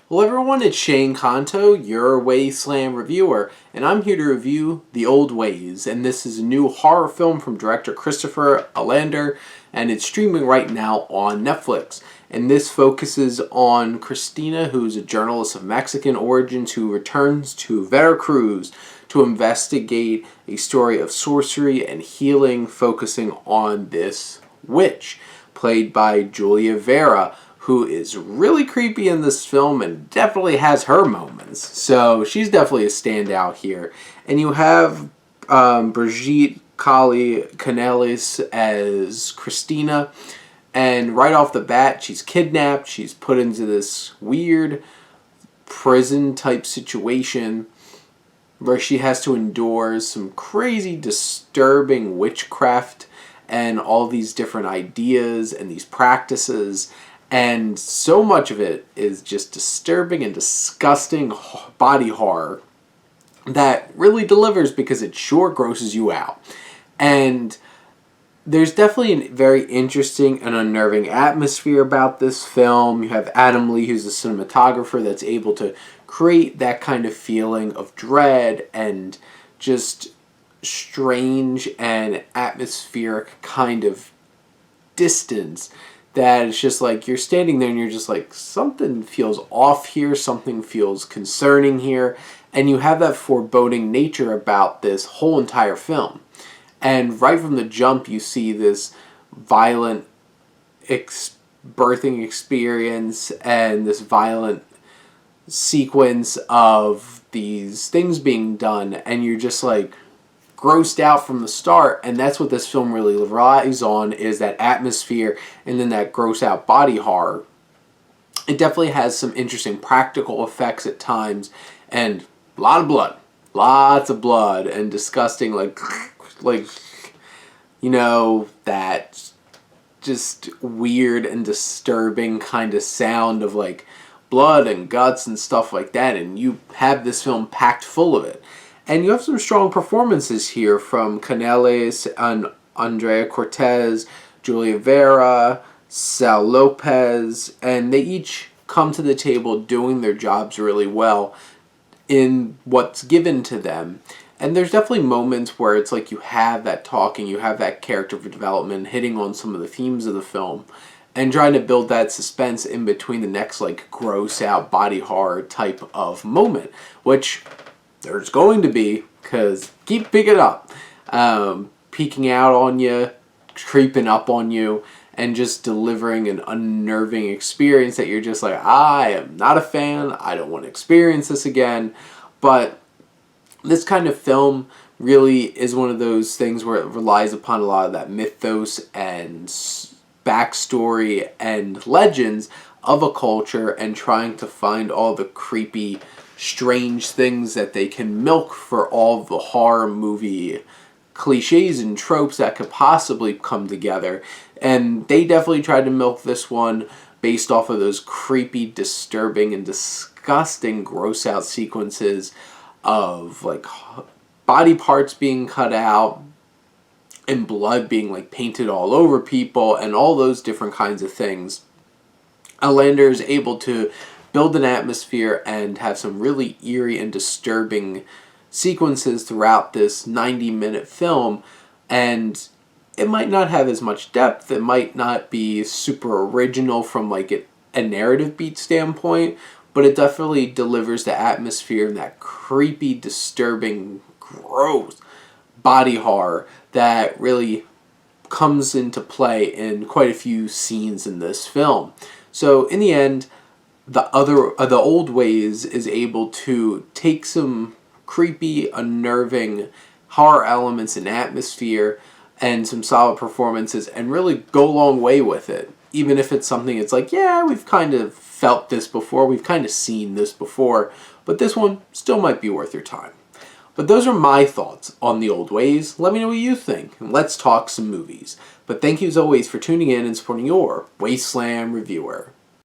Hello everyone, it's Shane Kanto, your Wasteland reviewer, and I'm here to review The Old Ways, and this is a new horror film from director Christopher Alender, and it's streaming right now on Netflix. And this focuses on Cristina, who's a journalist of Mexican origins who returns to Veracruz to investigate a story of sorcery and healing, focusing on this witch, played by Vera, who is really creepy in this film and definitely has her moments. So she's definitely a standout here. And you have Brigitte Canales as Cristina. And right off the bat, she's kidnapped. She's put into this weird prison type situation where she has to endure some crazy, disturbing witchcraft and all these different ideas and these practices. And so much of it is just disturbing and disgusting body horror that really delivers because it sure grosses you out. And there's definitely a very interesting and unnerving atmosphere about this film. You have Adam Lee, who's a cinematographer that's able to create that kind of feeling of dread and just strange and atmospheric kind of distance that it's just like you're standing there and you're just like, something feels off here, something feels concerning here, and you have that foreboding nature about this whole entire film. And right from the jump, you see this violent birthing experience and this violent sequence of these things being done, and you're just like grossed out from the start. And that's what this film really relies on, is that atmosphere and then that gross out body horror. It definitely has some interesting practical effects at times and a lot of blood, lots of blood, and disgusting like you know, that just weird and disturbing kind of sound of like blood and guts and stuff like that. And you have this film packed full of it. And you have some strong performances here from Canales and Andrea, Cortes, Vera, Lopez, and they each come to the table doing their jobs really well in what's given to them. And there's definitely moments where it's like you have that talking, you have that character development, hitting on some of the themes of the film, and trying to build that suspense in between the next like gross out body horror type of moment, which there's going to be, because keep picking up, peeking out on you, creeping up on you, and just delivering an unnerving experience that you're just like, I am not a fan, I don't want to experience this again. But this kind of film really is one of those things where it relies upon a lot of that mythos and backstory and legends of a culture, and trying to find all the creepy, strange things that they can milk for all the horror movie cliches and tropes that could possibly come together. And they definitely tried to milk this one based off of those creepy, disturbing, and disgusting gross out sequences of like body parts being cut out and blood being like painted all over people and all those different kinds of things. Alender is able to build an atmosphere and have some really eerie and disturbing sequences throughout this 90-minute film. And it might not have as much depth, it might not be super original from like a narrative beat standpoint, but it definitely delivers the atmosphere and that creepy, disturbing, gross body horror that really comes into play in quite a few scenes in this film. So in the end, the Old Ways is able to take some creepy, unnerving horror elements and atmosphere and some solid performances and really go a long way with it. Even if it's something it's like, yeah, we've kind of felt this before, we've kind of seen this before, but this one still might be worth your time. But those are my thoughts on The Old Ways. Let me know what you think, and let's talk some movies. But thank you as always for tuning in and supporting your Wasteland reviewer.